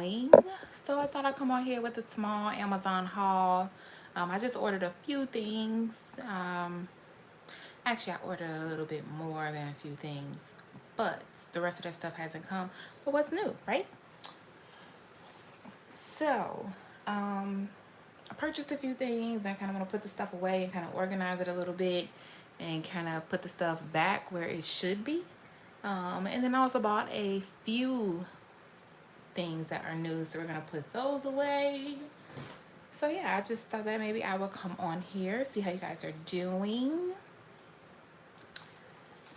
bling. So I thought I'd come on here with a small Amazon haul. I just ordered a few things. Actually, I ordered a little bit more than a few things, but the rest of that stuff hasn't come. But what's new, right? So, I purchased a few things. I kind of want to put the stuff away and kind of organize it a little bit and kind of put the stuff back where it should be. And then I also bought a few things that are new, so we're gonna put those away. So yeah, I just thought that maybe I would come on here, see how you guys are doing,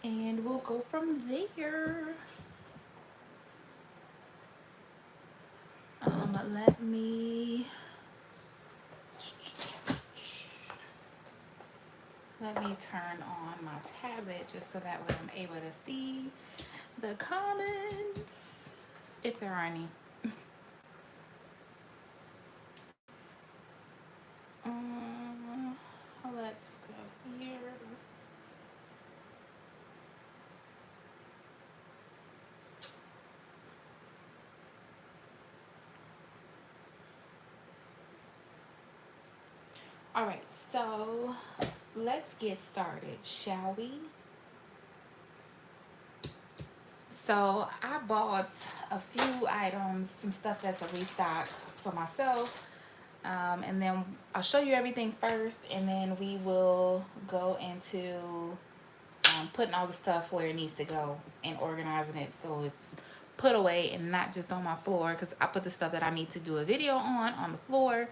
and we'll go from there. Let me turn on my tablet just so that way I'm able to see the comments, if there are any. Let's go here. All right, so let's get started, shall we? So I bought a few items, some stuff that's a restock for myself. And then I'll show you everything first, and then we will go into putting all the stuff where it needs to go and organizing it so it's put away and not just on my floor, because I put the stuff that I need to do a video on the floor,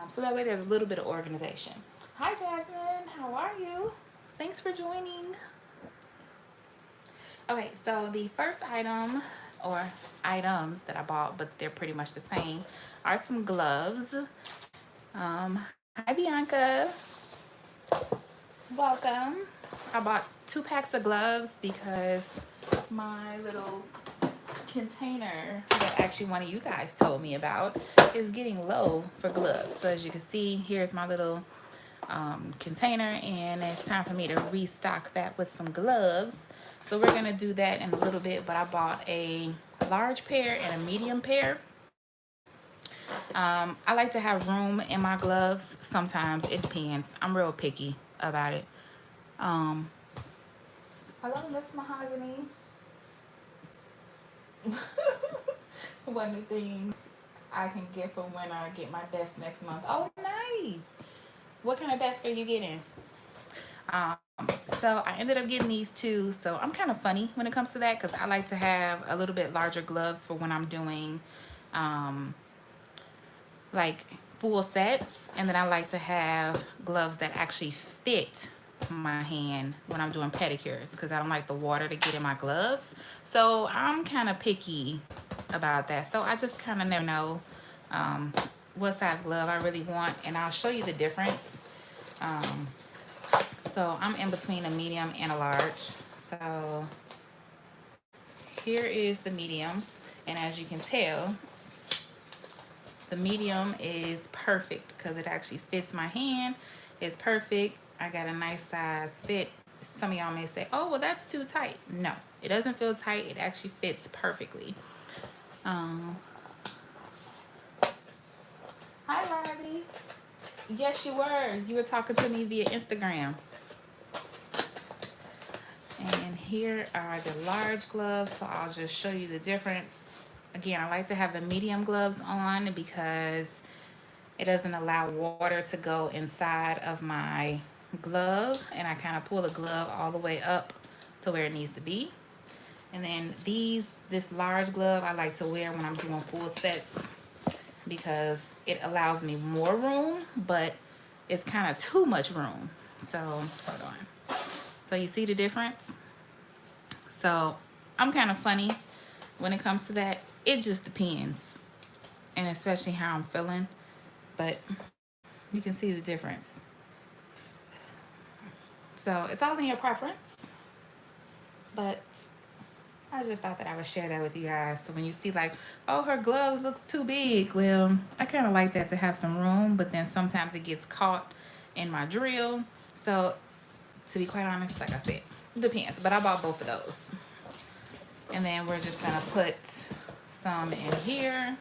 so that way there's a little bit of organization. Hi Jasmine, how are you? Thanks for joining. Okay, so the first item, or items that I bought, but they're pretty much the same, are some gloves. Hi Bianca, welcome. I bought 2 packs of gloves because my little container that actually one of you guys told me about is getting low for gloves. So as you can see, here's my little container, and it's time for me to restock that with some gloves. So we're gonna do that in a little bit, but I bought a large pair and a medium pair. I like to have room in my gloves. Sometimes it depends. I'm real picky about it. Hello, Miss Mahogany. One of the things I can get for when I get my desk next month. Oh, nice. What kind of desk are you getting? Um, so I ended up getting these 2. So I'm kind of funny when it comes to that, because I like to have a little bit larger gloves for when I'm doing like full sets, and then I like to have gloves that actually fit my hand when I'm doing pedicures, because I don't like the water to get in my gloves. So I'm kind of picky about that. So I just kind of never know what size glove I really want, and I'll show you the difference. So I'm in between a medium and a large. So here is the medium, and as you can tell, the medium is perfect because it actually fits my hand. It's perfect. I got a nice size fit. Some of y'all may say, oh, well, that's too tight. No, it doesn't feel tight. It actually fits perfectly. Hi, Riley. Yes, you were. You were talking to me via Instagram. And here are the large gloves, so I'll just show you the difference. Again, I like to have the medium gloves on because it doesn't allow water to go inside of my glove, and I kind of pull the glove all the way up to where it needs to be. And then this large glove I like to wear when I'm doing full sets because it allows me more room, but it's kind of too much room. So hold on. So you see the difference? So I'm kind of funny when it comes to that. It just depends, and especially how I'm feeling, but you can see the difference. So it's all in your preference, but I just thought that I would share that with you guys. So when you see like, oh, her gloves looks too big, well, I kind of like that to have some room, but then sometimes it gets caught in my drill. So to be quite honest, like I said, it depends, but I bought both of those. And then we're just gonna put some in here.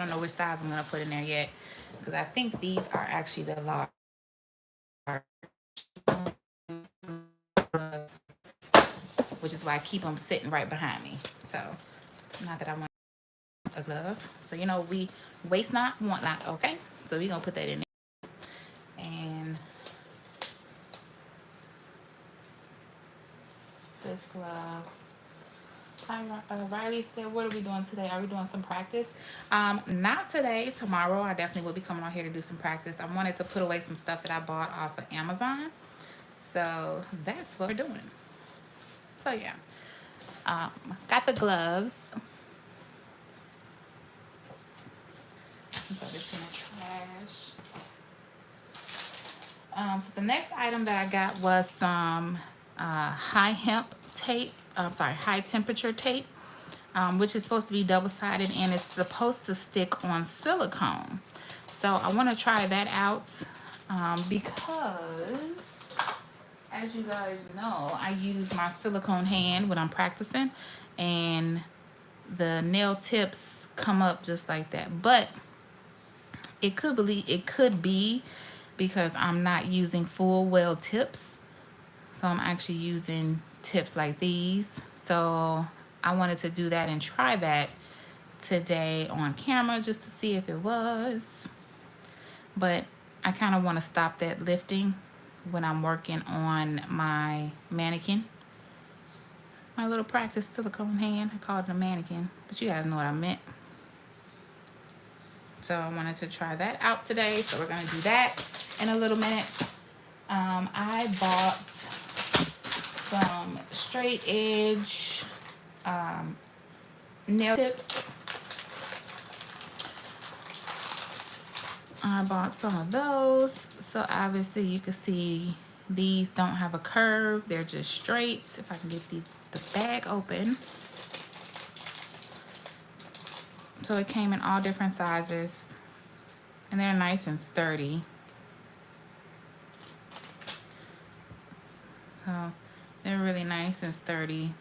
I don't know which size I'm gonna put in there yet, because I think these are actually the large, which is why I keep them sitting right behind me. So, not that I want a glove. So, you know, we waste not, want not, okay? So we're gonna put that in there. And this glove. Hi, Riley said, what are we doing today? Are we doing some practice? Not today. Tomorrow, I definitely will be coming out here to do some practice. I wanted to put away some stuff that I bought off of Amazon. So that's what we're doing. So yeah, got the gloves. Throw this in the trash. So the next item that I got was some high hemp tape. High temperature tape, which is supposed to be double-sided and it's supposed to stick on silicone. So I want to try that out because, as you guys know, I use my silicone hand when I'm practicing, and the nail tips come up just like that. But it could be because I'm not using full well tips. So I'm actually using tips like these. So I wanted to do that and try that today on camera just to see if it was. But I kind of want to stop that lifting when I'm working on my mannequin. My little practice silicone hand. I called it a mannequin, but you guys know what I meant. So I wanted to try that out today. So we're going to do that in a little minute. I bought some straight edge nail tips. I bought some of those. So obviously you can see these don't have a curve. They're just straight. If I can get the bag open. So it came in all different sizes. And they're nice and sturdy. So they're really nice and sturdy.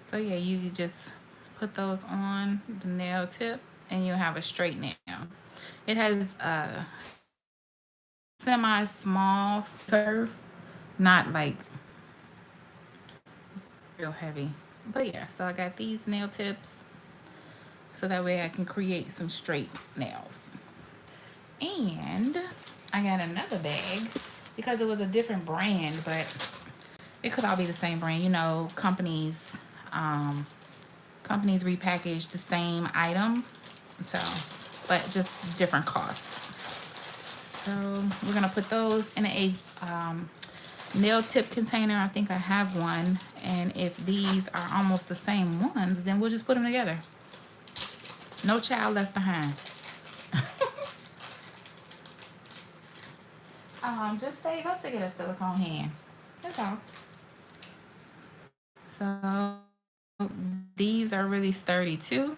So yeah, you just put those on the nail tip and you'll have a straight nail. It has a semi-small curve, not like real heavy. But yeah, so I got these nail tips so that way I can create some straight nails. And I got another bag because it was a different brand, but it could all be the same brand. You know, companies repackage the same item, so, but just different costs. So we're gonna put those in a nail tip container. I think I have one, and if these are almost the same ones, then we'll just put them together. No child left behind. Just save up to get a silicone hand. That's all. So these are really sturdy too.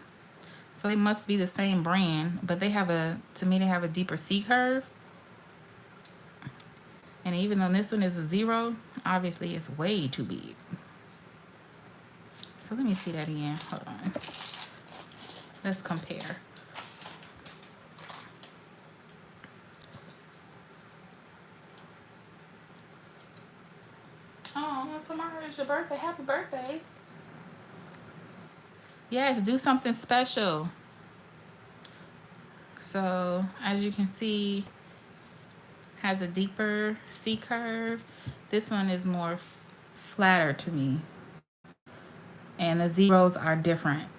So they must be the same brand, but they have to me, they have a deeper C curve. And even though this one is a 0, obviously it's way too big. So let me see that again. Hold on. Let's compare. Oh, tomorrow is your birthday. Happy birthday. Yes, do something special. So as you can see, has a deeper C curve. This one is more flatter to me. And the zeros are different.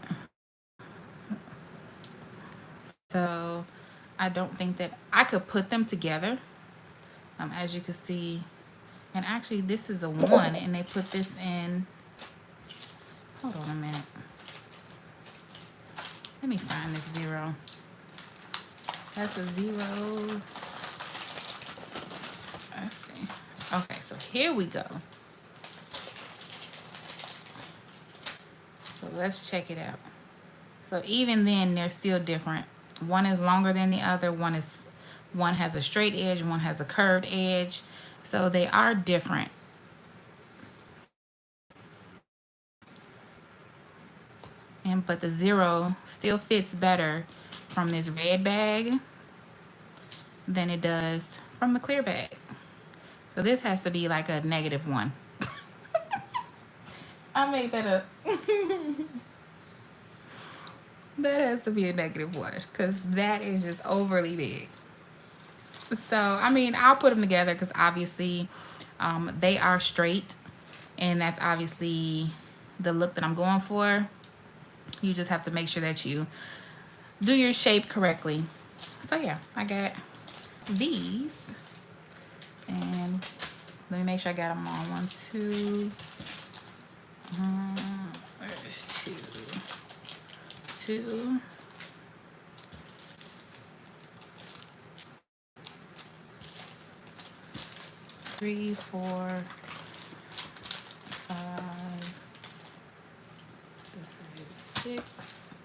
So I don't think that I could put them together. As you can see, and actually this is a 1 and they put this in, hold on a minute. Let me find this 0. That's a 0. Let's see. Okay, so here we go. So let's check it out. So even then, they're still different. One is longer than the other. One has a straight edge. One has a curved edge. So they are different. But the 0 still fits better from this red bag than it does from the clear bag. So this has to be like a -1. I made that up. That has to be a -1 because that is just overly big. So, I mean, I'll put them together because obviously they are straight, and that's obviously the look that I'm going for. You just have to make sure that you do your shape correctly. So yeah, I got these, and let me make sure I got them on. 1, 2. Where's 2? 2. 3, 4, 5. This is 6,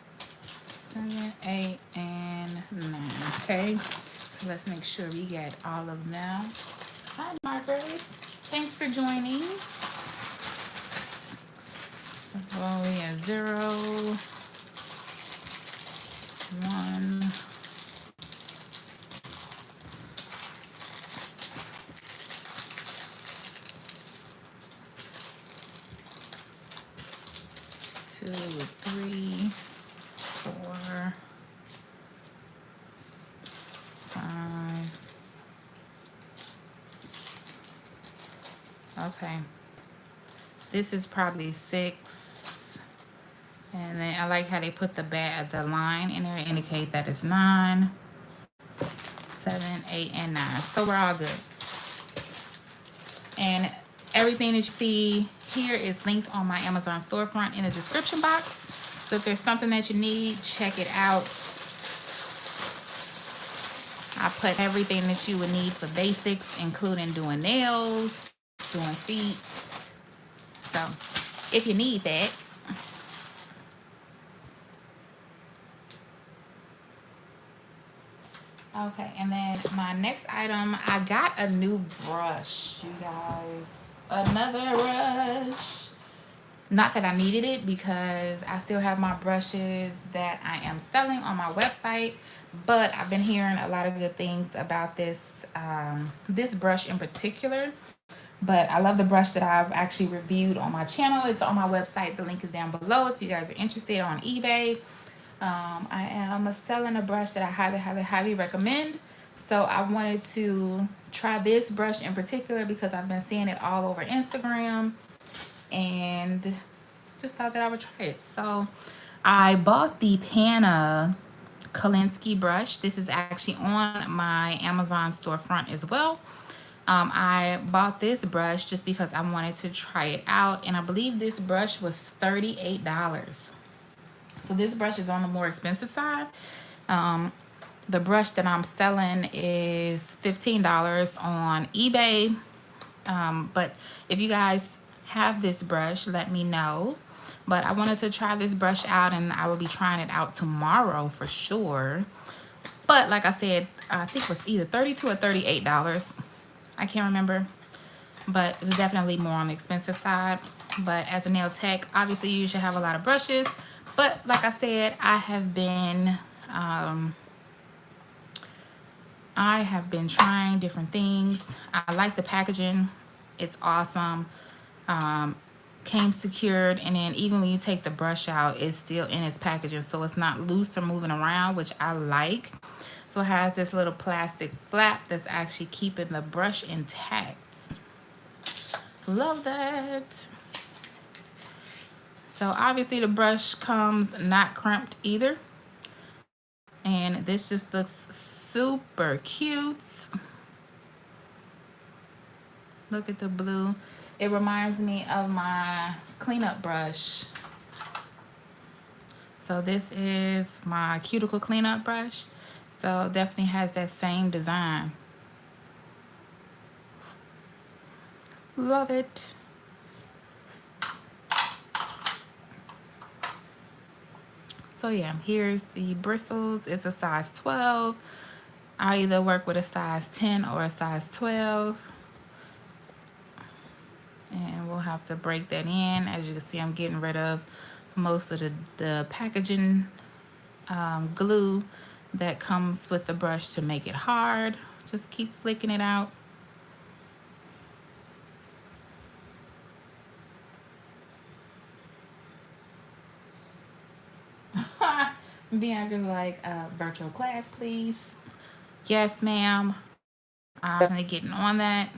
7, 8, and 9. Okay, so let's make sure we get all of them now. Hi, Margaret. Thanks for joining. So we have 0, 1, 2, 3, 4, 5. Okay. This is probably 6. And then I like how they put the line in there to indicate that it's 9, 7, 8, and 9. So we're all good. And everything that you see here is linked on my Amazon storefront in the description box. So if there's something that you need, check it out. I put everything that you would need for basics, including doing nails, doing feet. So if you need that. Okay, and then my next item, I got a new brush, you guys. Another brush. Not that I needed it because I still have my brushes that I am selling on my website, but I've been hearing a lot of good things about this this brush in particular. But I love the brush that I've actually reviewed on my channel. It's on my website. The link is down below if you guys are interested, on eBay. I am selling a brush that I highly, highly, highly recommend. So I wanted to try this brush in particular because I've been seeing it all over Instagram and just thought that I would try it. So I bought the Panna Kolinsky brush. This is actually on my Amazon storefront as well. I bought this brush just because I wanted to try it out, and I believe this brush was $38. So this brush is on the more expensive side. The brush that I'm selling is $15 on eBay. But if you guys have this brush, let me know. But I wanted to try this brush out, and I will be trying it out tomorrow for sure. But like I said, I think it was either $32 or $38. I can't remember. But it was definitely more on the expensive side. But as a nail tech, obviously you should have a lot of brushes. But like I said, I have been trying different things. I like the packaging. It's awesome. Came secured, and then even when you take the brush out, it's still in its packaging, so it's not loose or moving around, which I like. So it has this little plastic flap that's actually keeping the brush intact. Love that. So obviously the brush comes not crimped either. And this just looks super cute. Look at the blue. It reminds me of my cleanup brush. So this is my cuticle cleanup brush. So definitely has that same design. Love it. So yeah, here's the bristles. It's a size 12. I either work with a size 10 or a size 12. And we'll have to break that in. As you can see, I'm getting rid of most of the packaging glue that comes with the brush to make it hard. Just keep flicking it out. Bianca's like, virtual class, please. Yes, ma'am. I'm definitely getting on that.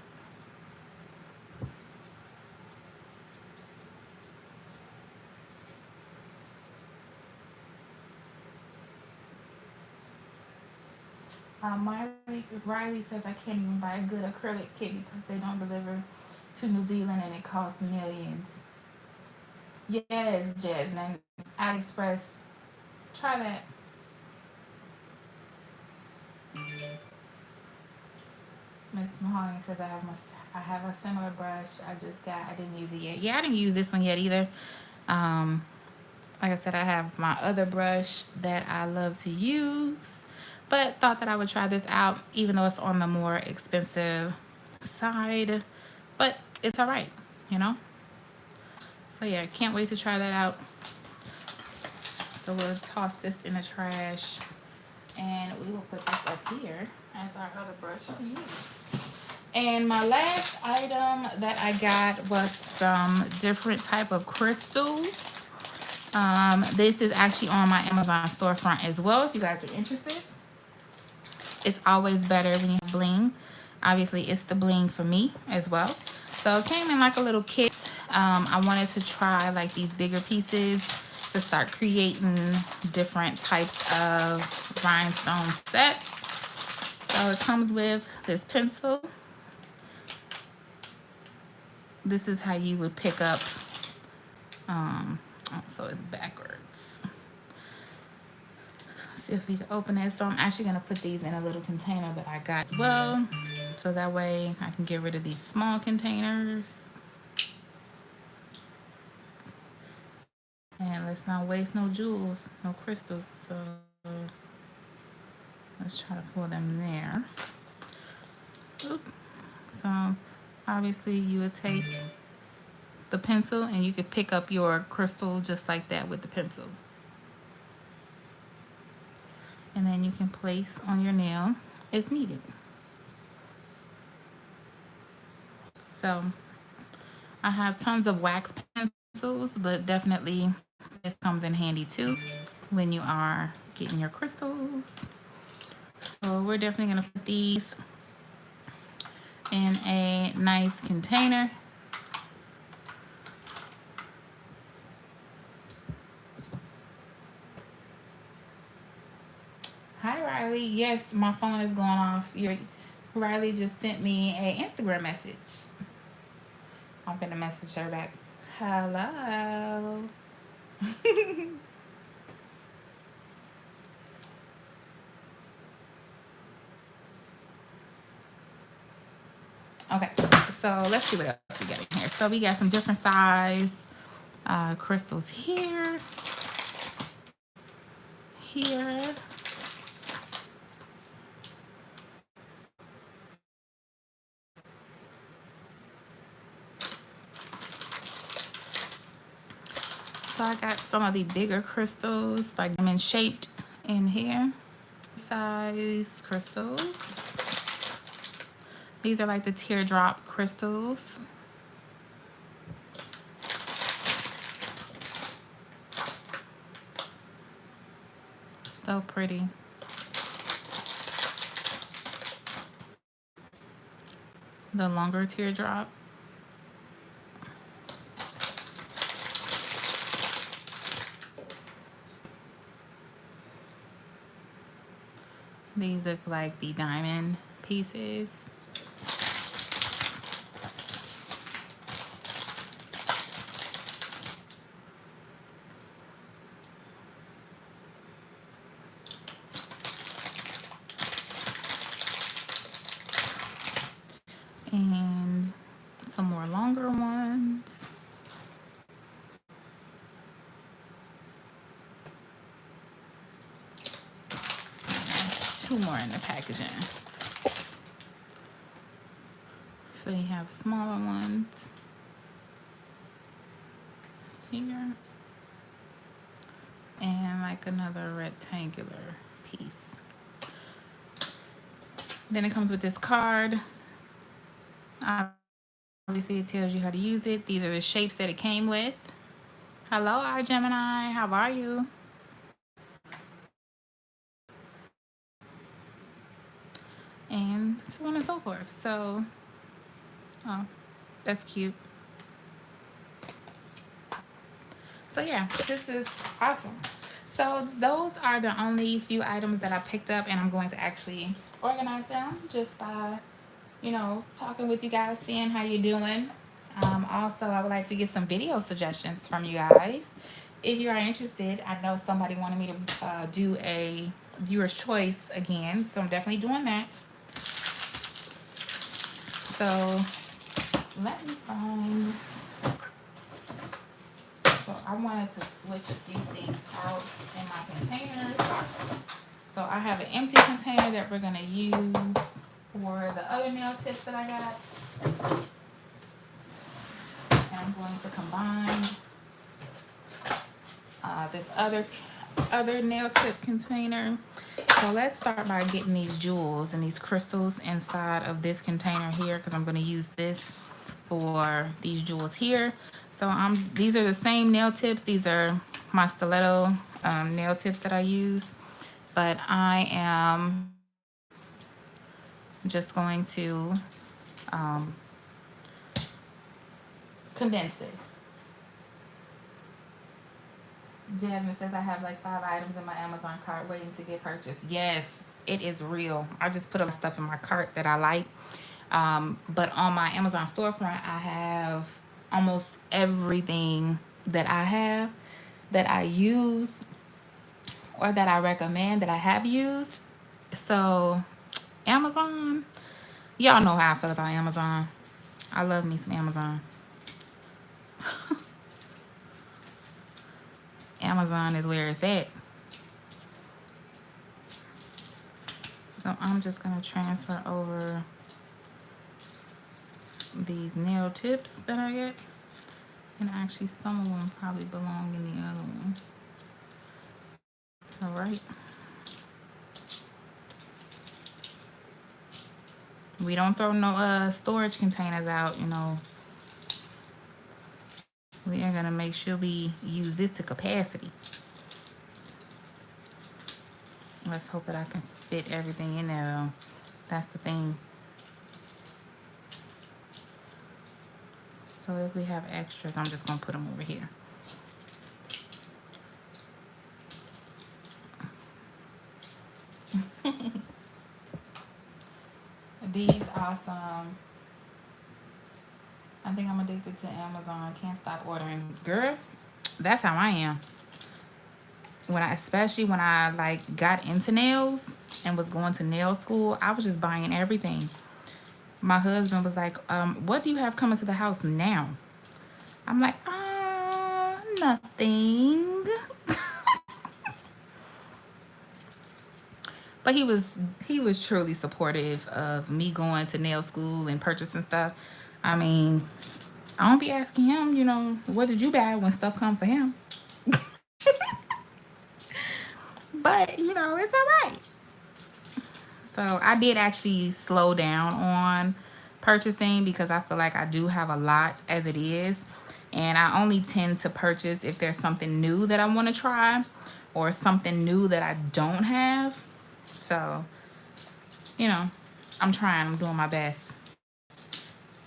Riley says I can't even buy a good acrylic kit because they don't deliver to New Zealand and it costs millions. Yes, Jasmine. AliExpress. Try that. Miss Mahoney says I have a similar brush I didn't use it yet. Yeah, I didn't use this one yet either. Um, like I said, I have my other brush that I love to use, but thought that I would try this out even though it's on the more expensive side, but it's all right, you know? So yeah, can't wait to try that out. So we'll toss this in the trash and we will put this up here as our other brush to use. And my last item that I got was some different type of crystals. This is actually on my Amazon storefront as well if you guys are interested. It's always better when you have bling. Obviously, it's the bling for me as well. So it came in like a little kit. I wanted to try like these bigger pieces to start creating different types of rhinestone sets. So it comes with this pencil. This is how you would pick up, so it's backwards. Let's see if we can open it. So I'm actually gonna put these in a little container that I got as well. So that way I can get rid of these small containers. And let's not waste no jewels, no crystals. So let's try to pour them there. Oop. So obviously you would take the pencil and you could pick up your crystal just like that with the pencil. And then you can place on your nail if needed. So I have tons of wax pencils, but definitely this comes in handy too when you are getting your crystals. So we're definitely gonna put these in a nice container. Hi Riley. Yes, my phone is going off. Riley just sent me an Instagram message. I'm gonna message her back. Hello. Okay, so let's see what else we got in here. So we got some different size crystals here. Here. So I got some of the bigger crystals, like diamond shaped in here. Size crystals. These are like the teardrop crystals. So pretty. The longer teardrop. These look like the diamond pieces. And some more longer ones. Two more in the packaging. So you have smaller ones here. And like another rectangular piece. Then it comes with this card. Obviously, it tells you how to use it. These are the shapes that it came with. Hello, our Gemini. How are you? And so on and so forth. So, oh, that's cute. So yeah, this is awesome. So those are the only few items that I picked up, and I'm going to actually organize them just by, talking with you guys, seeing how you're doing. Also, I would like to get some video suggestions from you guys. If you are interested, I know somebody wanted me to do a viewer's choice again, so I'm definitely doing that. So let me find. So I wanted to switch a few things out in my containers. So I have an empty container that we're gonna use for the other nail tips that I got. And I'm going to combine this other nail tip container. So let's start by getting these jewels and these crystals inside of this container here, because I'm going to use this for these jewels here. So these are the same nail tips. These are my stiletto nail tips that I use, but I am just going to condense this. Jasmine says I have like 5 items in my Amazon cart waiting to get purchased. Yes, it is real. I just put a lot of stuff in my cart that I like. But on my Amazon storefront, I have almost everything that I have, that I use, or that I recommend, that I have used. So Amazon, y'all know how I feel about Amazon. I love me some Amazon. Amazon is where it's at. So I'm just going to transfer over these nail tips that I get. And actually some of them probably belong in the other one. So right. We don't throw no storage containers out, We are gonna make sure we use this to capacity. Let's hope that I can fit everything in there though. That's the thing. So if we have extras, I'm just gonna put them over here. These awesome. I think I'm addicted to Amazon. Can't stop ordering. Girl, that's how I am. Especially when I like got into nails and was going to nail school, I was just buying everything. My husband was like, what do you have coming to the house now? I'm like, nothing. But he was truly supportive of me going to nail school and purchasing stuff. I mean, I don't be asking him, what did you buy when stuff come for him? But, it's all right. So I did actually slow down on purchasing because I feel like I do have a lot as it is. And I only tend to purchase if there's something new that I want to try or something new that I don't have. So, I'm trying. I'm doing my best.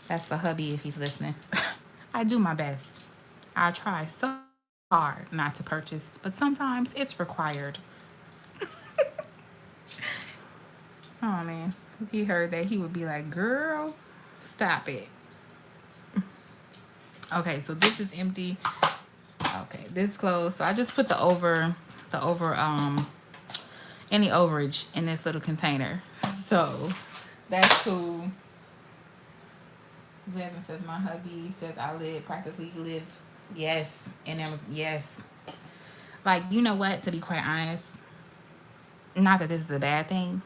That's for hubby if he's listening. I do my best. I try so hard not to purchase, but sometimes it's required. Oh, man. If he heard that, he would be like, girl, stop it. Okay, so this is empty. Okay, this closed. So I just put any overage in this little container. So that's cool. Jasmine says my hubby says I practically live. Yes, and then yes. Like, you know what? To be quite honest, not that this is a bad thing.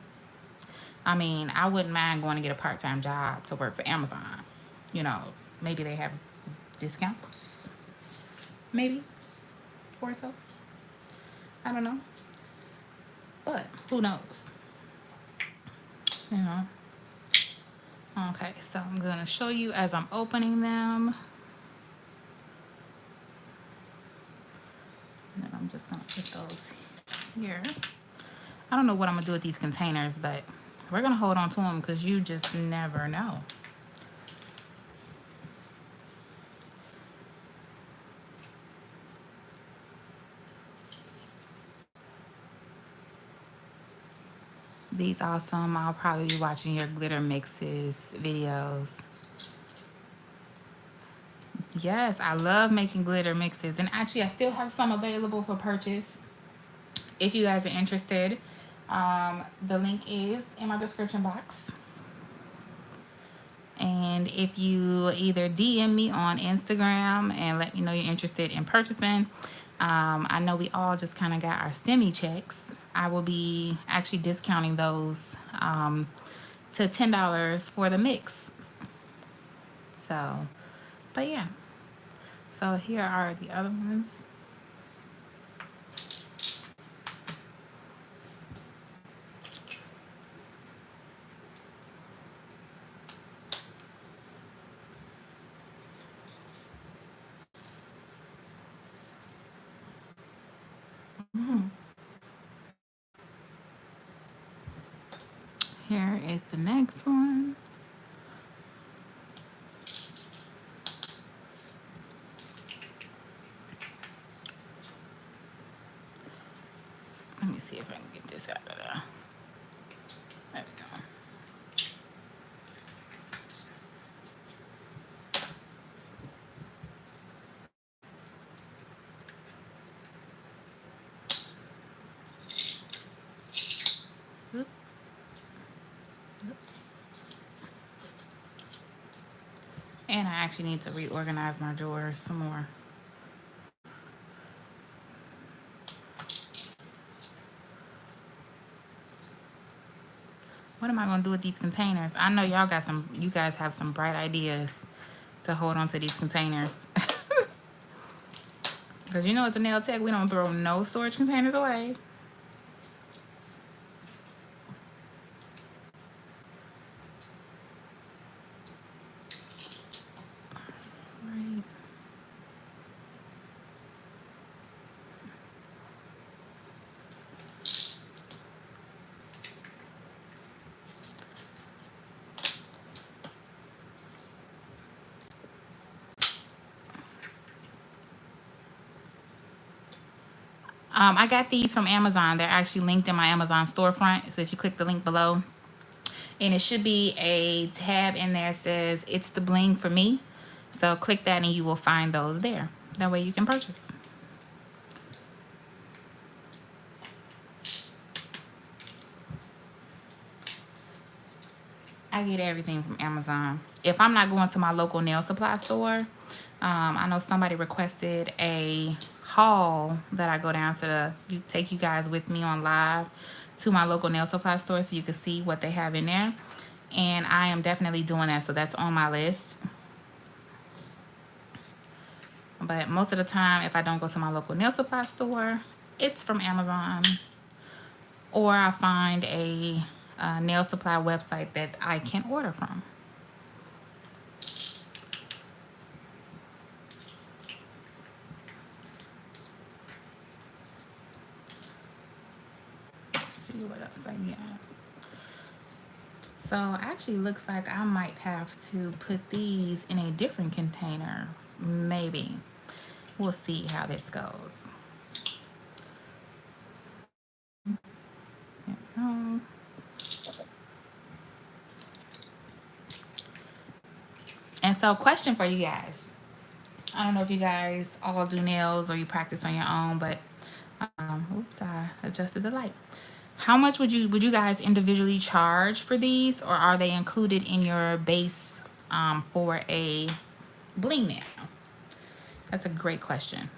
I mean, I wouldn't mind going to get a part-time job to work for Amazon. Maybe they have discounts. Maybe. Or so. I don't know. But who knows? you know. Okay, so I'm gonna show you as I'm opening them. And then I'm just gonna put those here. I don't know what I'm gonna do with these containers, but we're gonna hold on to them because you just never know. These awesome. I'll probably be watching your glitter mixes videos. Yes, I love making glitter mixes. And actually, I still have some available for purchase if you guys are interested. The link is in my description box. And if you either DM me on Instagram and let me know you're interested in purchasing, I know we all just kind of got our semi checks. I will be actually discounting those to $10 for the mix. So, but yeah. So here are the other ones. Here is the next one. Let me see if I can get this out of there. There we go. Oop, oop. And I actually need to reorganize my drawers some more. What am I gonna do with these containers? I know y'all got some, you guys have some bright ideas to hold on to these containers. Because you know, as a nail tech, we don't throw no storage containers away. Right. I got these from Amazon. They're actually linked in my Amazon storefront. So if you click the link below, and it should be a tab in there that says it's the bling for me. So click that and you will find those there. That way you can purchase. I get everything from Amazon. If I'm not going to my local nail supply store, I know somebody requested a haul that I go down to take you guys with me on live to my local nail supply store so you can see what they have in there. And I am definitely doing that, so that's on my list. But most of the time, if I don't go to my local nail supply store, it's from Amazon. Or I find a nail supply website that I can order from. Let's see what else I got. So actually looks like I might have to put these in a different container. Maybe. We'll see how this goes. There we go. And so question for you guys. I don't know if you guys all do nails or you practice on your own, but oops, I adjusted the light. How much would you guys individually charge for these, or are they included in your base for a bling nail? That's a great question.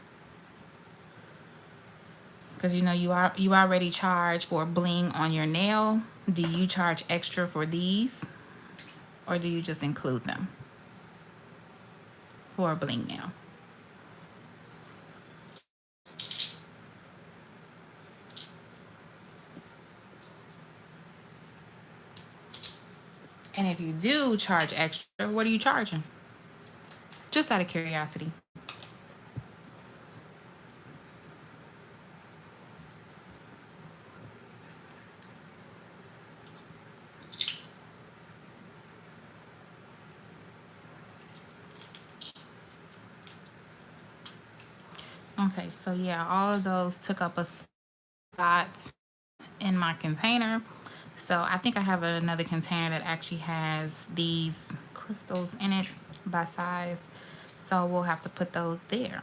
Because you know you already charge for bling on your nail. Do you charge extra for these, or do you just include them for a bling nail? And if you do charge extra, what are you charging? Just out of curiosity. Okay, so yeah, all of those took up a spot in my container. So I think I have another container that actually has these crystals in it by size. So we'll have to put those there.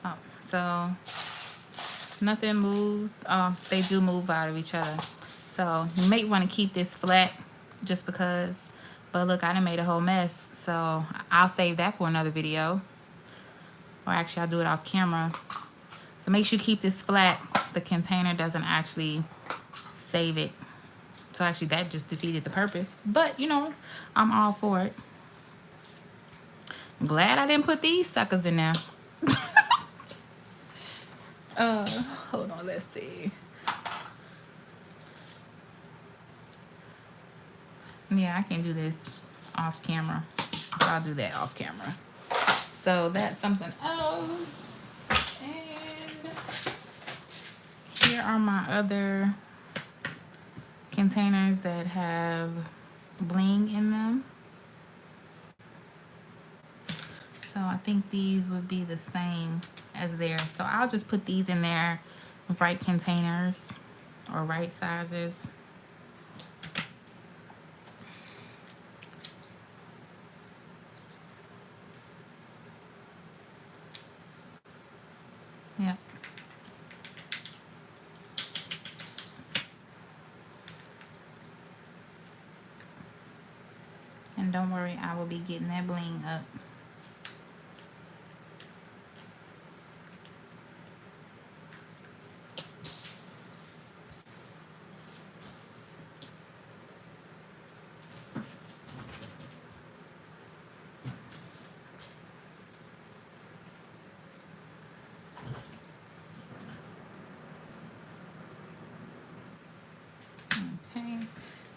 Oh, so nothing moves. They do move out of each other. So you may want to keep this flat just because. But look, I done made a whole mess. So I'll save that for another video. Or actually, I'll do it off camera. So make sure you keep this flat. The container doesn't actually save it. So actually, that just defeated the purpose. But, you know, I'm all for it. I'm glad I didn't put these suckers in there. Hold on, let's see. Yeah, I can do this off camera. I'll do that off camera. So that's something else. And here are my other containers that have bling in them. So I think these would be the same as theirs. So I'll just put these in their right containers or right sizes. Yep. And don't worry, I will be getting that bling up. Okay,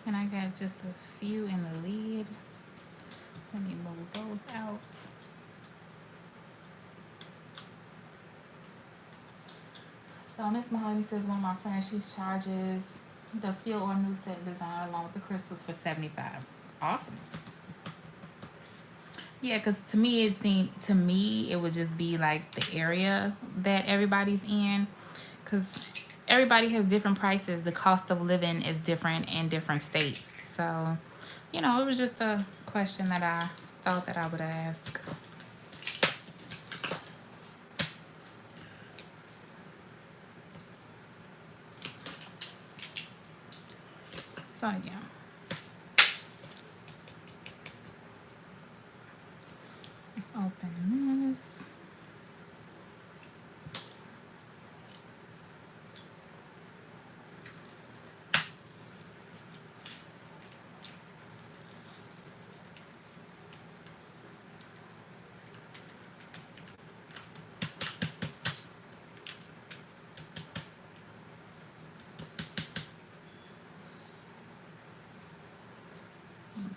and I got just a few in the lid. Let me move those out. So Miss Mahoney says one of my friends, she charges the feel or new set design along with the crystals for $75. Awesome. Yeah, because to me it would just be like the area that everybody's in, because everybody has different prices. The cost of living is different in different states. So, you know, it was just a question that I thought that I would ask. So yeah. Let's open this.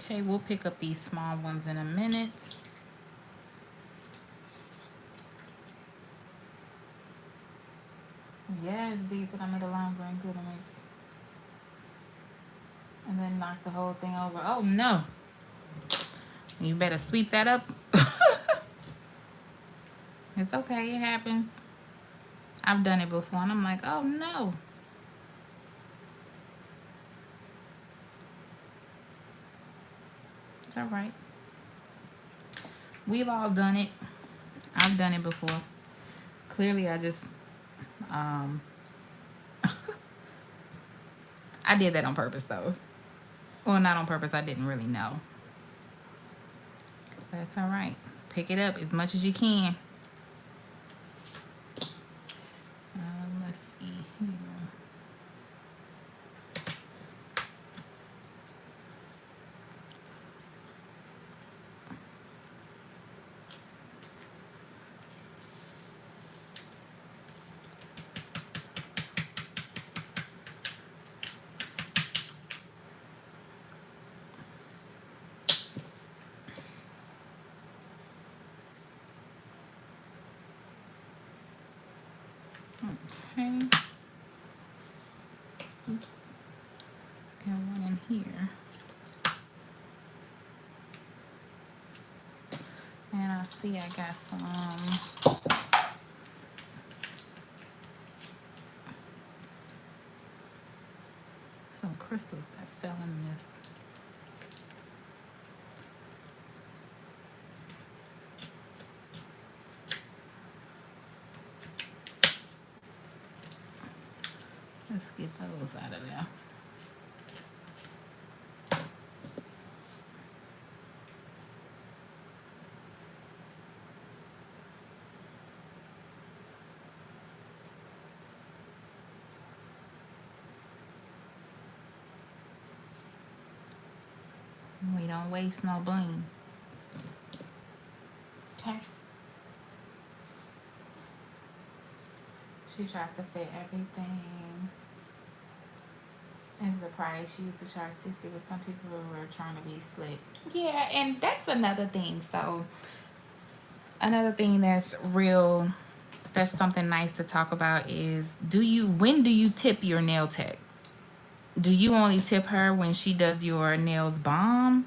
Okay, we'll pick up these small ones in a minute. Yes, these that I made a lime green good mix. And then knock the whole thing over. Oh no. You better sweep that up. It's okay, it happens. I've done it before and I'm like, oh no. It's alright. We've all done it. I've done it before. Clearly I just I did that on purpose though. Well, not on purpose, I didn't really know. But it's alright. Pick it up as much as you can. Let's see here. Okay. Got one in here. And I see I got some crystals that fell in this. Let's get those out of there. We don't waste no bling. Okay. She tries to fit everything into the price. She used to charge 60, but some people were trying to be slick. Yeah, and that's another thing. So another thing that's real, that's something nice to talk about is when do you tip your nail tech? Do you only tip her when she does your nails bomb,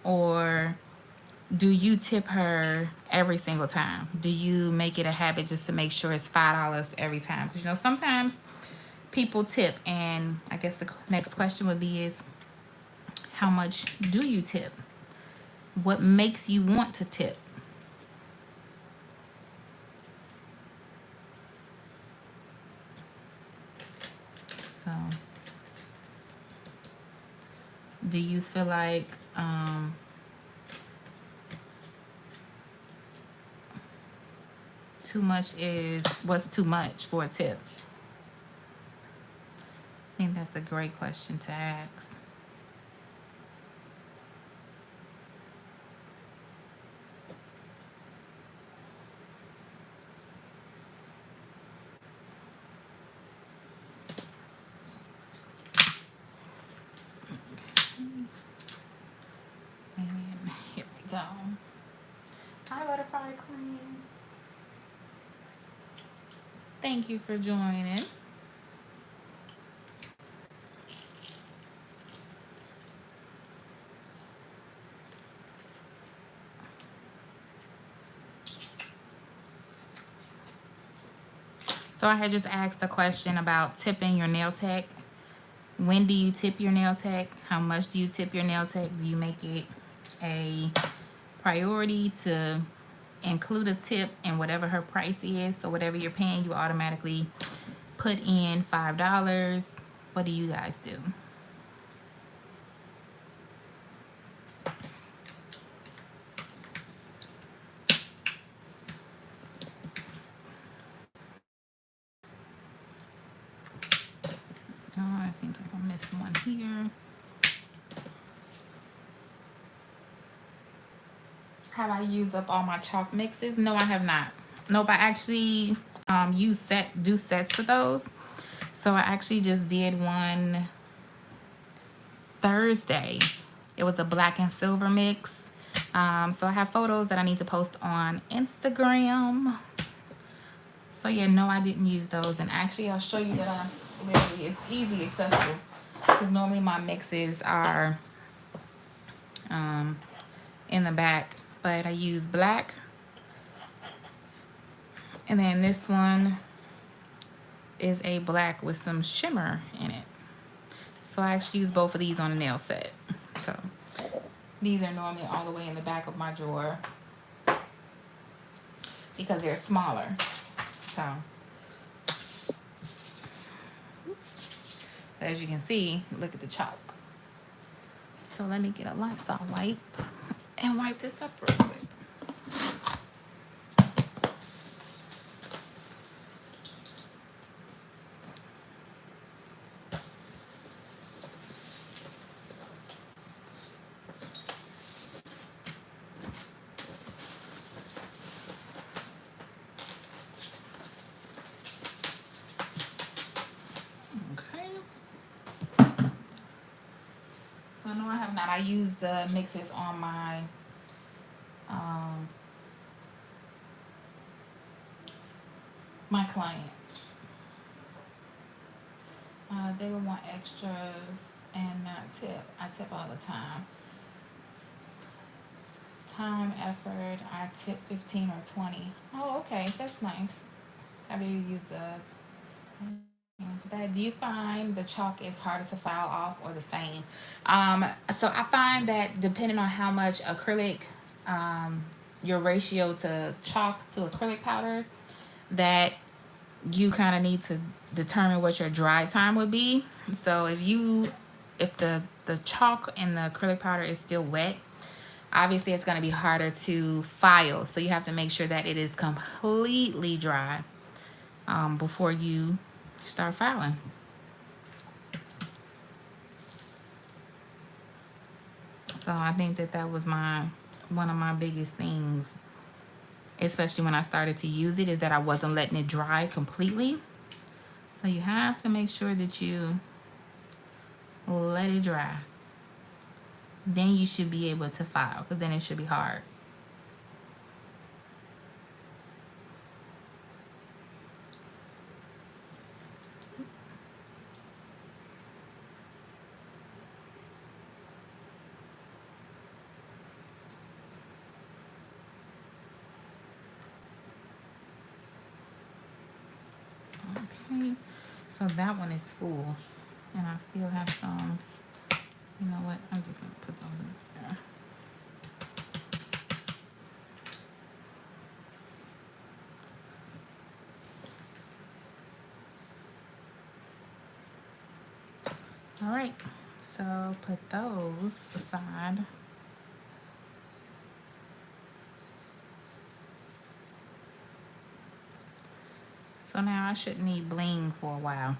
or do you tip her every single time? Do you make it a habit just to make sure it's $5 every time? Because sometimes people tip, and I guess the next question would be is, how much do you tip? What makes you want to tip? So, do you feel like too much is what's too much for a tip? I think that's a great question to ask. And here we go. Hi, Butterfly Queen. Thank you for joining. So I had just asked a question about tipping your nail tech. When do you tip your nail tech? How much do you tip your nail tech? Do you make it a priority to include a tip in whatever her price is? So whatever you're paying, you automatically put in $5. What do you guys do? Oh, it seems like I missed one here. Have I used up all my chalk mixes? No, I have not. Nope, I actually do sets for those. So I actually just did one Thursday. It was a black and silver mix. So I have photos that I need to post on Instagram. So yeah, no, I didn't use those. And actually, I'll show you that it's easy accessible. Because normally my mixes are in the back. But I use black. And then this one is a black with some shimmer in it. So I actually use both of these on a nail set. So these are normally all the way in the back of my drawer because they're smaller. So as you can see, look at the chalk. So let me get a Lysol wipe and wipe this up real quick. So no, I have not. I use the mixes on my clients. They would want extras and not tip. I tip all the time. Time, effort, I tip 15 or 20. Oh, okay, that's nice. How do you use the answer that? Do you find the chalk is harder to file off or the same? So I find that depending on how much acrylic, um, your ratio to chalk to acrylic powder, that you kind of need to determine what your dry time would be. So if the chalk and the acrylic powder is still wet, obviously it's going to be harder to file. So you have to make sure that it is completely dry, before you start filing. So I think that that was my one of my biggest things, especially when I started to use it, is that I wasn't letting it dry completely. So you have to make sure that you let it dry. Then you should be able to file, because then it should be hard. Okay, so that one is full, and I still have some. You know what? I'm just gonna put those in there. All right, so put those aside. So now I shouldn't need bling for a while.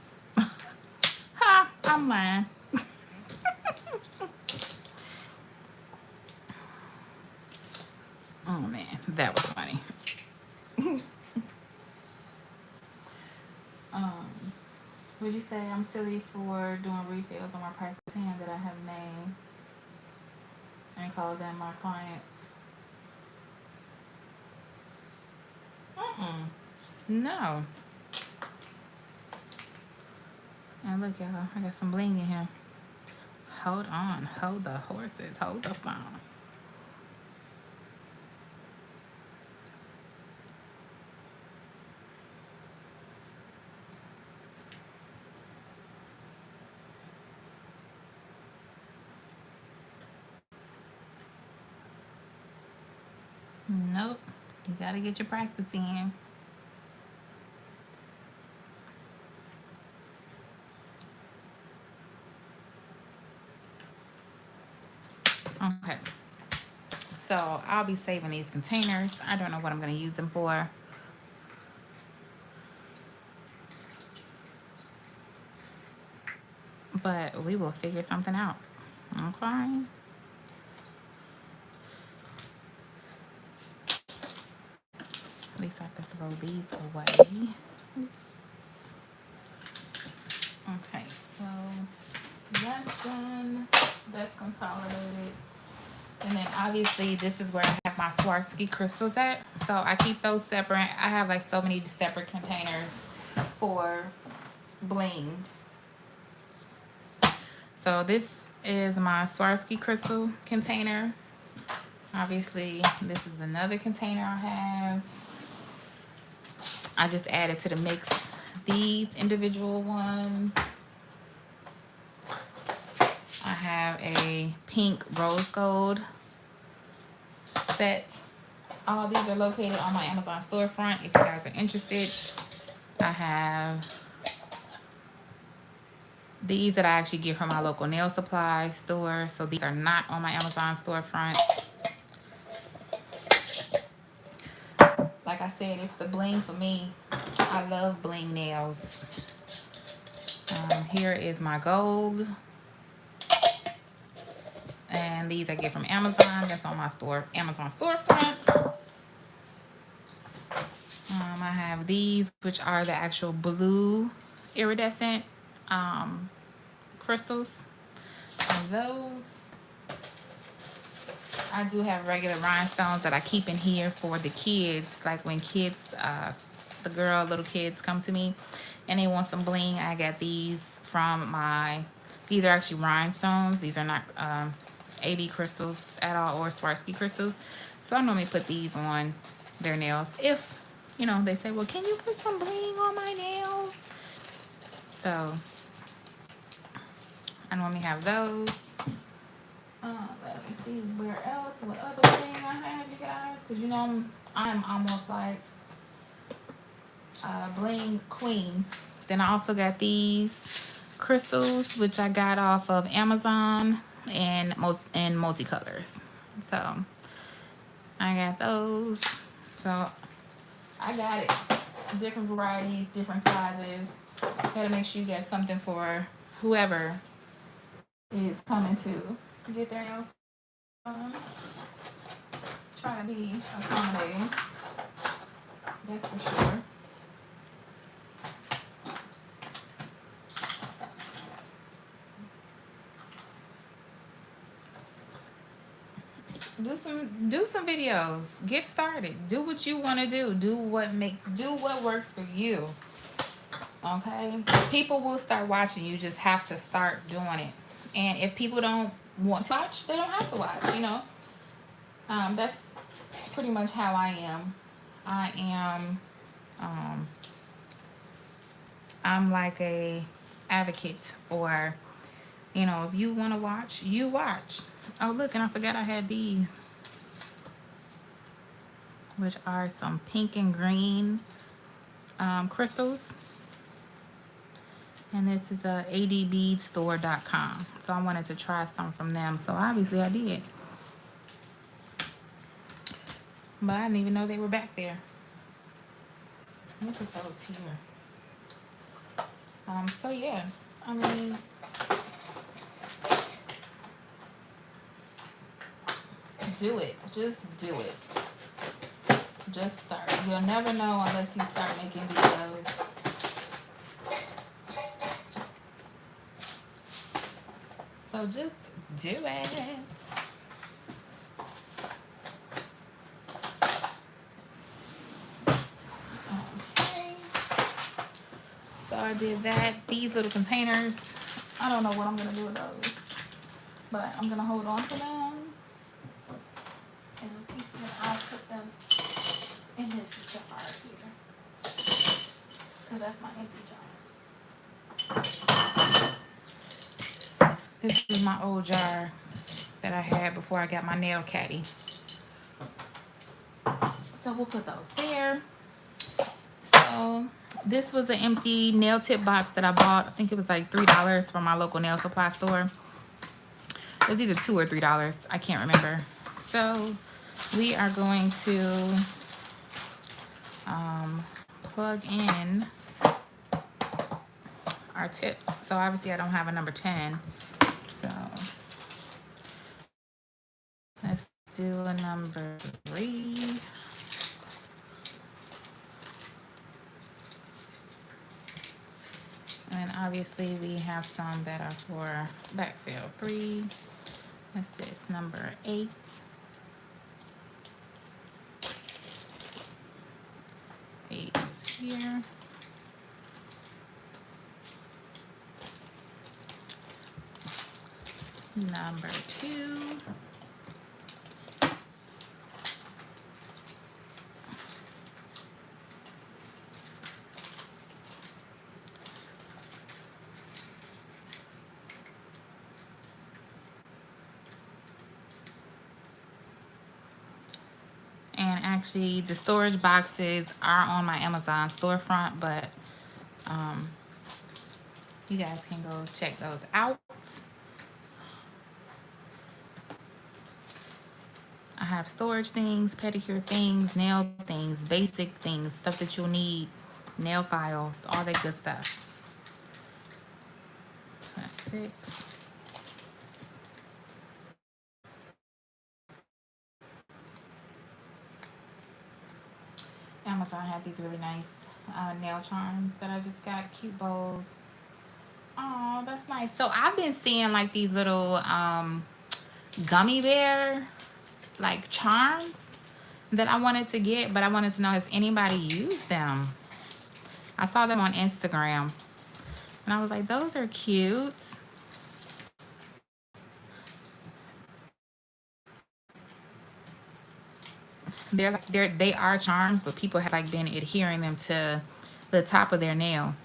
Ha! I'm lying. Oh man, that was funny. Um, would you say I'm silly for doing refills on my practice hand that I have named and call them my client? Mm-mm. No. And look, y'all, I got some bling in here. Hold on, hold the horses, hold the phone. Nope, you gotta get your practice in. Okay, so I'll be saving these containers. I don't know what I'm gonna use them for. But we will figure something out. Okay. At least I have to throw these away. Okay, so that's done. That's consolidated. And then obviously this is where I have my Swarovski crystals at. So I keep those separate. I have like so many separate containers for bling. So this is my Swarovski crystal container. Obviously this is another container I have. I just added to the mix these individual ones. I have a pink rose gold set. All these are located on my Amazon storefront if you guys are interested. I have these that I actually get from my local nail supply store. So these are not on my Amazon storefront. Like I said, it's the bling for me. I love bling nails. Here is my gold. And these I get from Amazon. That's on my Amazon storefront. I have these, which are the actual blue iridescent crystals. And those, I do have regular rhinestones that I keep in here for the kids. Like when kids, little kids come to me and they want some bling, I got these from my, these are actually rhinestones. These are not AB crystals at all, or Swarovski crystals. So I normally put these on their nails. If, you know, they say, well, can you put some bling on my nails? So I normally have those. Let me see where else, what other thing I have, you guys, because you know I'm almost like a bling queen. Then I also got these crystals, which I got off of Amazon and in multicolors. So I got those. So I got it, different varieties, different sizes. Gotta make sure you get something for whoever is coming to get their nails done. Try to be accommodating, that's for sure. Do some videos. Get started. Do what you want to do. Do what works for you. Okay? People will start watching. You just have to start doing it. And if people don't want to watch, they don't have to watch, you know. That's pretty much how I am. I am I'm like a advocate, or you know, if you want to watch, you watch. Oh, look, and I forgot I had these, which are some pink and green crystals. And this is adbeadstore.com. So I wanted to try some from them. So obviously I did. But I didn't even know they were back there. Look at those here. So yeah, I mean, do it. Just do it. Just start. You'll never know unless you start making videos. So just do it. Okay. So I did that. These little containers, I don't know what I'm going to do with those, but I'm going to hold on to them. And I'll put them in this jar here, because that's my empty jar. This is my old jar that I had before I got my nail caddy. So we'll put those there. So this was an empty nail tip box that I bought. I think it was like $3 from my local nail supply store. It was either $2 or $3. I can't remember. So we are going to plug in our tips. So obviously I don't have a number 10. So let's do a number 3. And obviously we have some that are for backfill. 3. What's this? Number 8. 8 is here. Number 2. And actually the storage boxes are on my Amazon storefront, but you guys can go check those out. I have storage things, pedicure things, nail things, basic things, stuff that you'll need, nail files, all that good stuff. So that's 6. Amazon had these really nice nail charms that I just got, cute bows. Oh, that's nice. So I've been seeing like these little gummy bear like charms that I wanted to get, but I wanted to know, has anybody used them? I saw them on Instagram, And I was like, those are cute. They are charms, but people have like been adhering them to the top of their nail.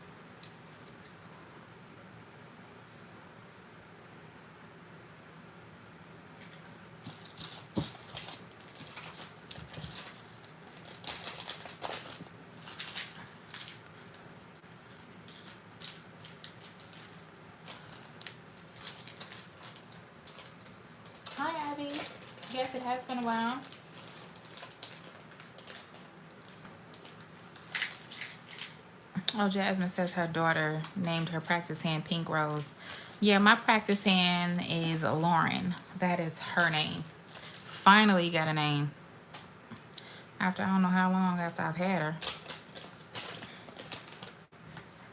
Hi, Abby. Yes, it has been a while. Oh, Jasmine says her daughter named her practice hand Pink Rose. Yeah, my practice hand is Lauren. That is her name. Finally got a name. After I don't know how long after I've had her.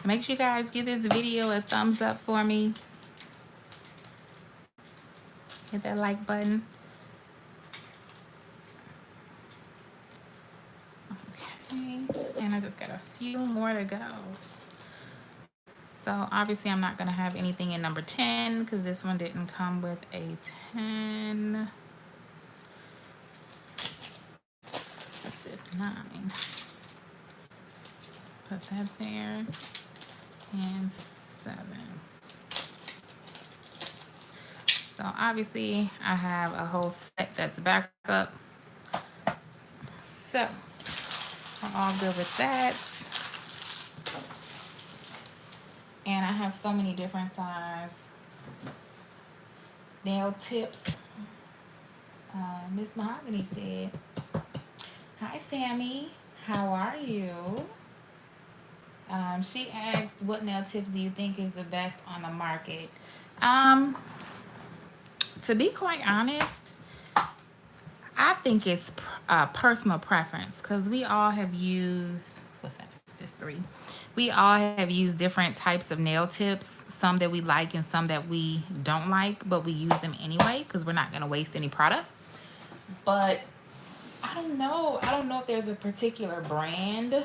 Make sure you guys give this video a thumbs up for me. Hit that like button. Okay, and I just got a few more to go. So obviously I'm not gonna have anything in number 10 because this one didn't come with a 10. What's this? 9. Put that there. And 7. So obviously I have a whole set that's back up. So I'm all good with that. And I have so many different size nail tips. Miss Mahogany said, hi Sammy, how are you? She asked, what nail tips do you think is the best on the market? To be quite honest, I think it's personal preference because we all have used, what's that, this 3. We all have used different types of nail tips, some that we like and some that we don't like, but we use them anyway because we're not going to waste any product. But I don't know if there's a particular brand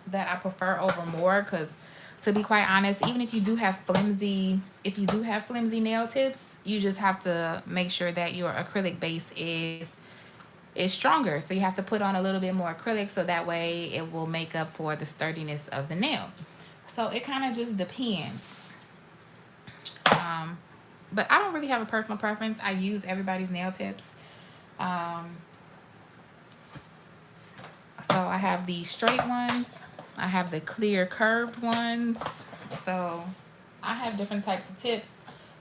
that I prefer over more because to be quite honest, even if you do have flimsy nail tips, you just have to make sure that your acrylic base is stronger. So you have to put on a little bit more acrylic so that way it will make up for the sturdiness of the nail. So it kind of just depends. But I don't really have a personal preference. I use everybody's nail tips. So I have the straight ones. I have the clear curved ones. So I have different types of tips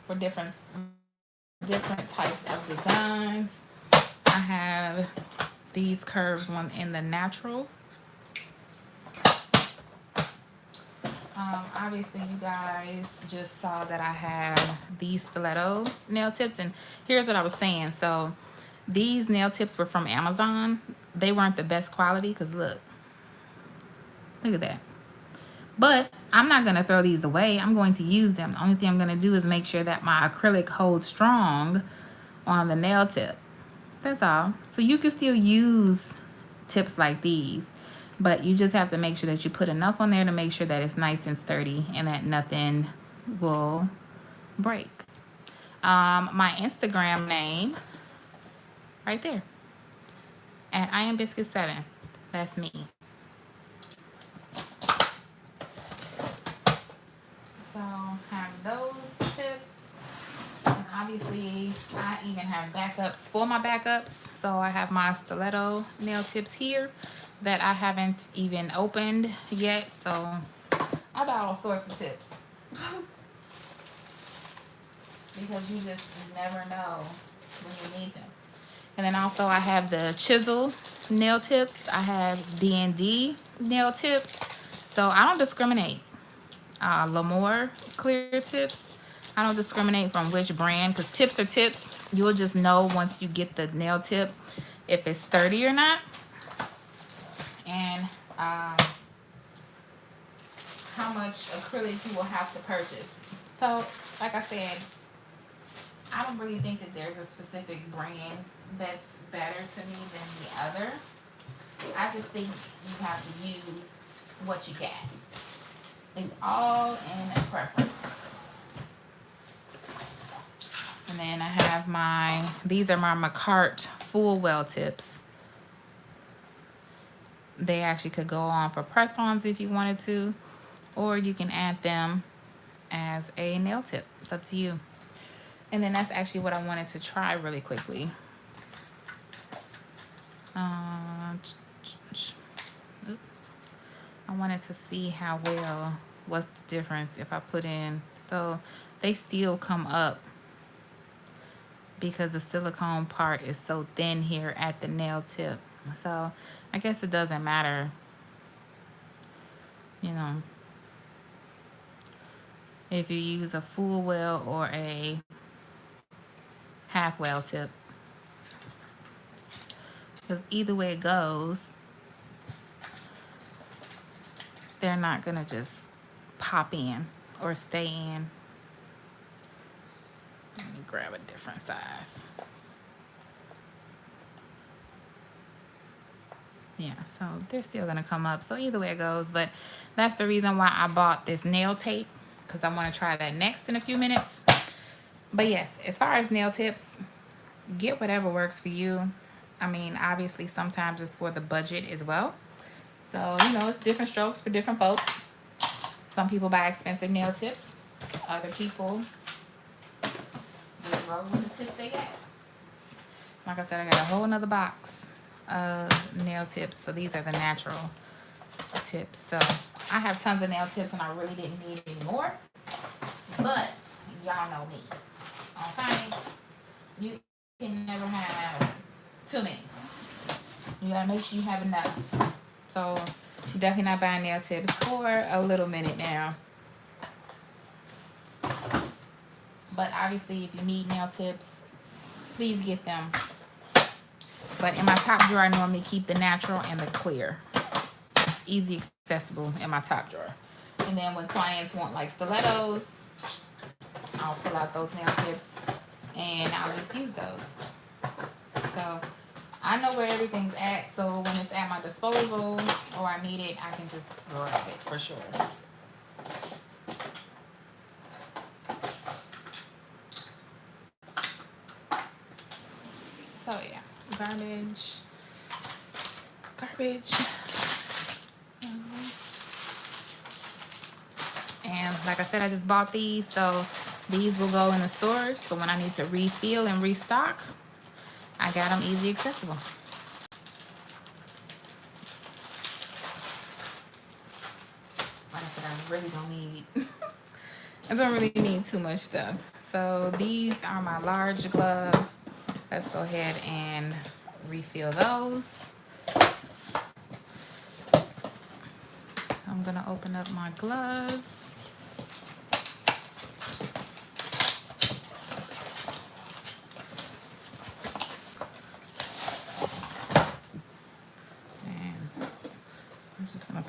for different types of designs. I have these curves one in the natural. Obviously you guys just saw that I have these stiletto nail tips, and here's what I was saying. So these nail tips were from Amazon. They weren't the best quality because look at that. But I'm not going to throw these away. I'm going to use them. The only thing I'm going to do is make sure that my acrylic holds strong on the nail tip. That's all. So you can still use tips like these, but you just have to make sure that you put enough on there to make sure that it's nice and sturdy and that nothing will break. My Instagram name right there at IamBiscuit7. That's me. So have those tips. And obviously I even have backups for my backups. So I have my stiletto nail tips here that I haven't even opened yet. So I buy all sorts of tips. Because you just never know when you need them. And then also I have the chisel nail tips. I have D&D nail tips. So I don't discriminate. L'Amour clear tips. I don't discriminate from which brand because tips are tips. You'll just know once you get the nail tip if it's sturdy or not. And how much acrylic you will have to purchase. So, like I said, I don't really think that there's a specific brand that's better to me than the other. I just think you have to use what you get. It's all in preference. And then I have my, these are my McCart full well tips. They actually could go on for press-ons if you wanted to, or you can add them as a nail tip. It's up to you. And then that's actually what I wanted to try really quickly. I wanted to see how well, what's the difference if I put in, so they still come up because the silicone part is so thin here at the nail tip. So I guess it doesn't matter, you know, if you use a full well or a half well tip, because either way it goes, they're not gonna just pop in or stay in. Let me grab a different size. Yeah, so they're still gonna come up. So either way it goes, but that's the reason why I bought this nail tape, because I want to try that next in a few minutes. But yes, as far as nail tips, get whatever works for you. I mean, obviously sometimes it's for the budget as well. So, you know, it's different strokes for different folks. Some people buy expensive nail tips. Other people just roll with the tips they get. Like I said, I got a whole nother box of nail tips. So these are the natural tips. So I have tons of nail tips and I really didn't need any more. But y'all know me. Okay? You can never have too many. You gotta make sure you have enough. So definitely not buying nail tips for a little minute now. But obviously if you need nail tips, please get them. But in my top drawer, I normally keep the natural and the clear. Easy accessible in my top drawer. And then when clients want like stilettos, I'll pull out those nail tips and I'll just use those. So I know where everything's at, so when it's at my disposal or I need it, I can just grab it for sure. So yeah, garbage. And like I said, I just bought these, so these will go in the storage. So when I need to refill and restock, I got them easy accessible. Like I said, I really don't need, I don't really need too much stuff. So these are my large gloves. Let's go ahead and refill those. So I'm gonna open up my gloves.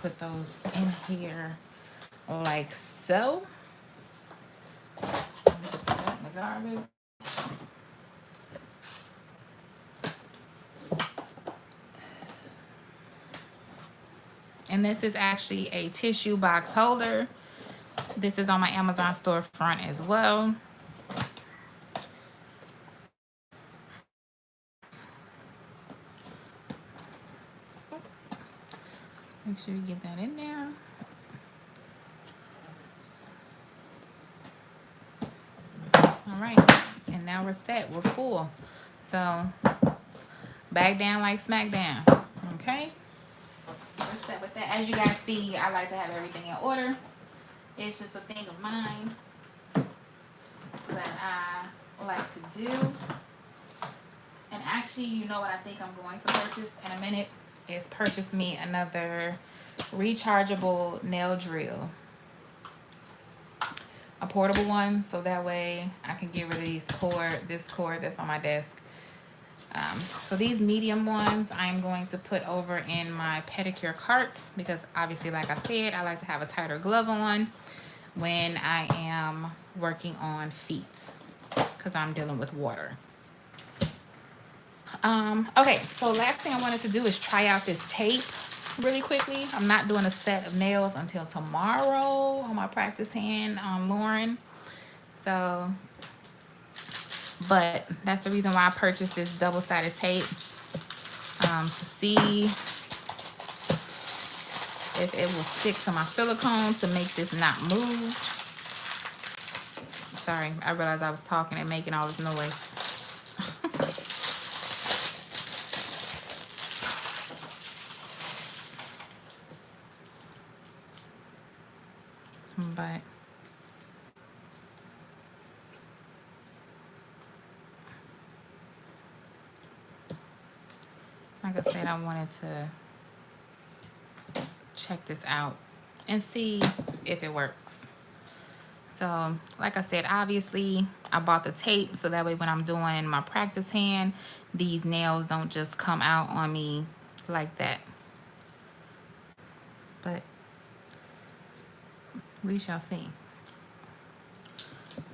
Put those in here like so. Put that in the garbage. And this is actually a tissue box holder. This is on my Amazon storefront as well. Make sure you get that in there. All right, and now we're set, we're full. So back down like smack down, okay? We're set with that. As you guys see, I like to have everything in order. It's just a thing of mine that I like to do. And actually, you know what I think I'm going to purchase in a minute is purchase me another rechargeable nail drill. A portable one, so that way I can get rid of this cord that's on my desk. So these medium ones I'm going to put over in my pedicure cart because obviously, like I said, I like to have a tighter glove on when I am working on feet because I'm dealing with water. Okay, so last thing I wanted to do is try out this tape. really quickly. I'm not doing a set of nails until tomorrow on my practice hand on Lauren. So, but that's the reason why I purchased this double-sided tape, to see if it will stick to my silicone to make this not move. Sorry, I realized I was talking and making all this noise. But like I said, I wanted to check this out and see if it works. So like I said, obviously I bought the tape so that way when I'm doing my practice hand, these nails don't just come out on me like that. But we shall see.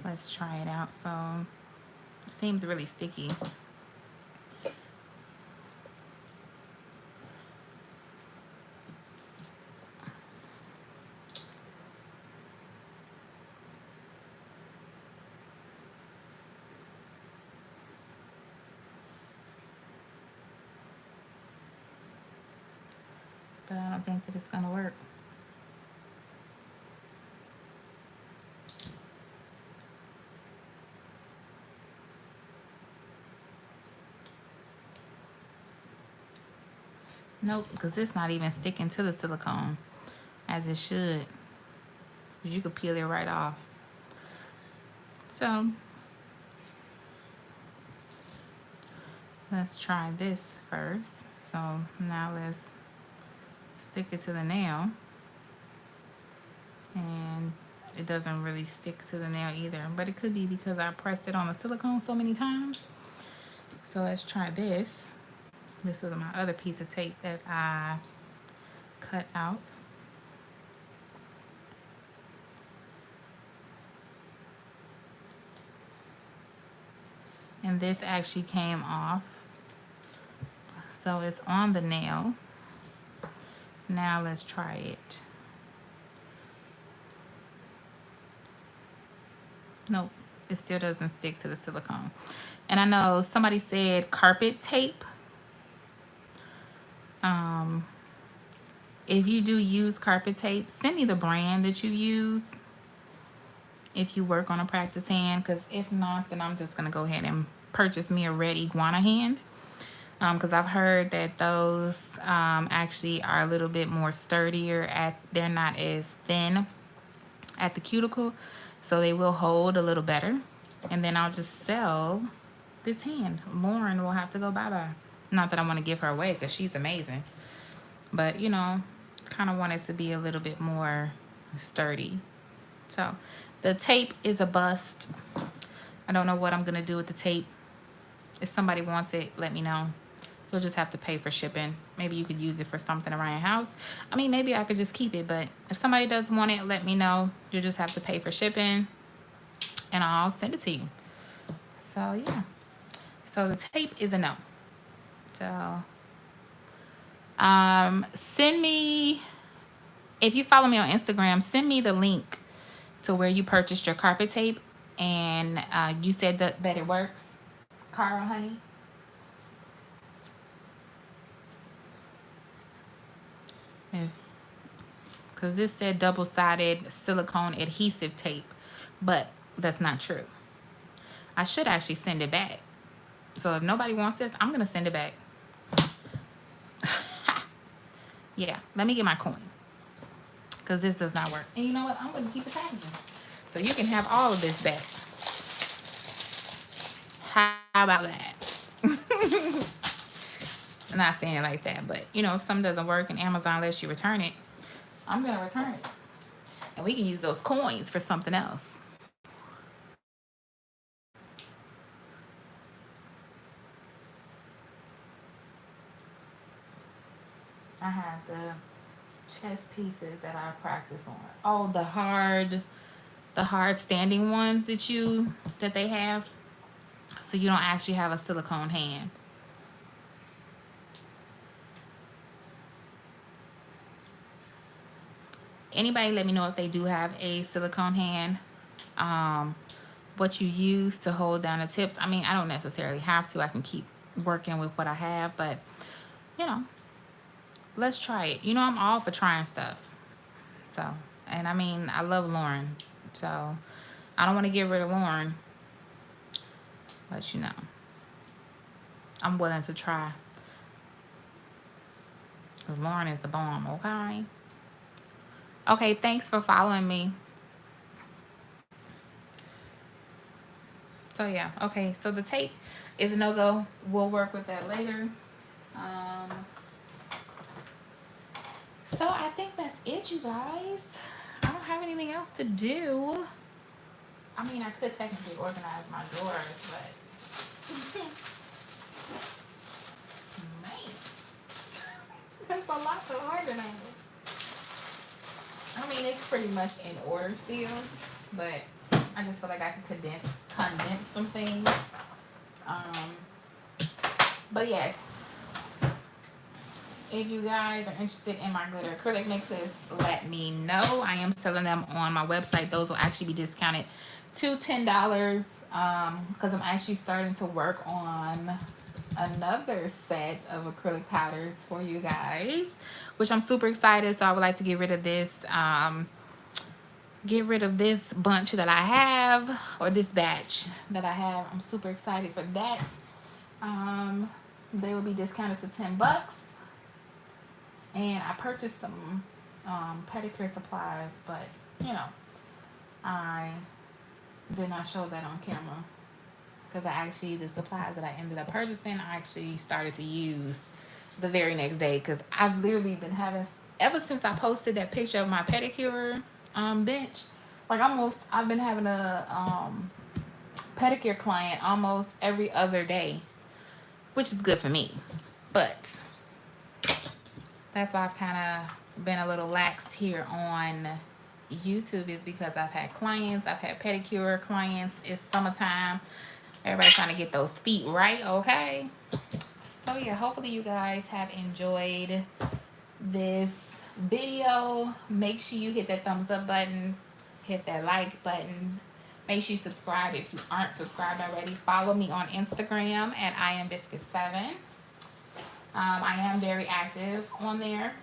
Let's try it out. So it seems really sticky. But I don't think that it's gonna work. Nope, because it's not even sticking to the silicone as it should. You could peel it right off. So let's try this first. So now let's stick it to the nail. And it doesn't really stick to the nail either. But it could be because I pressed it on the silicone so many times. So let's try this. This was my other piece of tape that I cut out. And this actually came off. So it's on the nail. Now let's try it. Nope, it still doesn't stick to the silicone. And I know somebody said carpet tape. If you do use carpet tape, send me the brand that you use if you work on a practice hand, because if not, then I'm just going to go ahead and purchase me a red iguana hand, because I've heard that those actually are a little bit more sturdier. They're not as thin at the cuticle, so they will hold a little better. And then I'll just sell this hand. Lauren will have to go bye-bye. Not that I want to give her away because she's amazing, but you know, kind of want it to be a little bit more sturdy. So the tape is a bust. I don't know what I'm gonna do with the tape. If somebody wants it, let me know. You'll just have to pay for shipping. Maybe you could use it for something around your house. I mean, maybe I could just keep it, but if somebody does want it, let me know. You'll just have to pay for shipping and I'll send it to you. So yeah, so the tape is a no. So send me, if you follow me on Instagram, send me the link to where you purchased your carpet tape. And you said that it works, Carl, honey. Because this said double-sided silicone adhesive tape, but that's not true. I should actually send it back. So if nobody wants this, I'm gonna send it back. Yeah, let me get my coin, because this does not work. And you know what? I'm gonna keep the packaging, so you can have all of this back. How about that? I'm not saying it like that, but you know, if something doesn't work and Amazon lets you return it, I'm gonna return it, and we can use those coins for something else. I have the chest pieces that I practice on. Oh, the hard standing ones that they have, so you don't actually have a silicone hand. Anybody let me know if they do have a silicone hand. What you use to hold down the tips. I mean, I don't necessarily have to. I can keep working with what I have, but you know, let's try it. You know, I'm all for trying stuff. So, and I mean, I love Lauren. So, I don't want to get rid of Lauren, but you know, I'm willing to try. Because Lauren is the bomb, okay? Okay, thanks for following me. So yeah, okay. So the tape is a no-go. We'll work with that later. So I think that's it, you guys. I don't have anything else to do. I mean, I could technically organize my drawers, but man, that's a lot to organize. I mean, it's pretty much in order still, but I just feel like I can condense some things. But yes, if you guys are interested in my glitter acrylic mixes, let me know. I am selling them on my website. Those will actually be discounted to $10 because I'm actually starting to work on another set of acrylic powders for you guys, which I'm super excited. So I would like to get rid of this bunch that I have, or this batch that I have. I'm super excited for that. They will be discounted to $10. And I purchased some pedicure supplies, but you know, I did not show that on camera because the supplies that I ended up purchasing, I actually started to use the very next day because I've literally been having, ever since I posted that picture of my pedicure bench, like I've been having a pedicure client almost every other day, which is good for me, but that's why I've kind of been a little laxed here on YouTube, is because I've had clients, I've had pedicure clients. It's summertime. Everybody's trying to get those feet right, okay? So yeah, hopefully you guys have enjoyed this video. Make sure you hit that thumbs up button, hit that like button. Make sure you subscribe if you aren't subscribed already. Follow me on Instagram at IamBiscuit7. I am very active on there.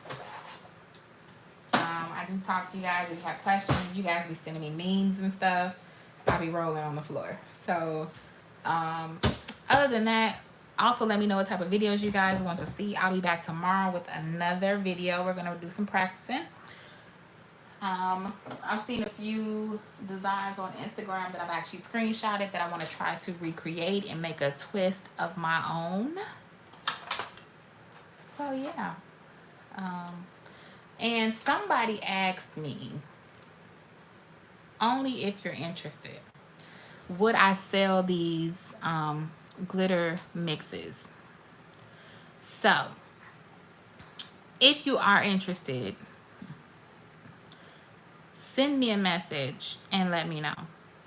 I do talk to you guys. If you have questions, you guys be sending me memes and stuff. I'll be rolling on the floor. So, other than that, also let me know what type of videos you guys want to see. I'll be back tomorrow with another video. We're going to do some practicing. I've seen a few designs on Instagram that I've actually screenshotted that I want to try to recreate and make a twist of my own. So yeah, and somebody asked me, only if you're interested, would I sell these glitter mixes? So if you are interested, send me a message and let me know,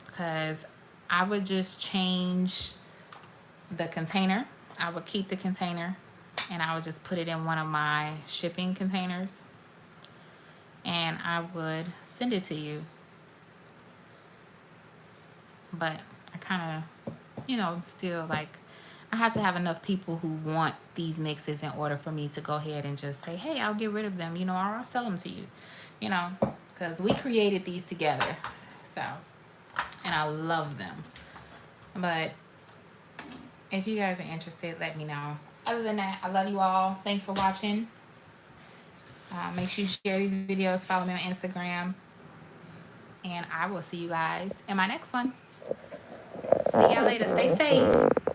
because I would just change the container. I would keep the container and I would just put it in one of my shipping containers and I would send it to you. But I kind of, you know, still like, I have to have enough people who want these mixes in order for me to go ahead and just say, hey, I'll get rid of them, you know, or I'll sell them to you, you know, because we created these together. So, and I love them. But if you guys are interested, let me know. Other than that, I love you all. Thanks for watching. Make sure you share these videos. Follow me on Instagram. And I will see you guys in my next one. See y'all later. Stay safe.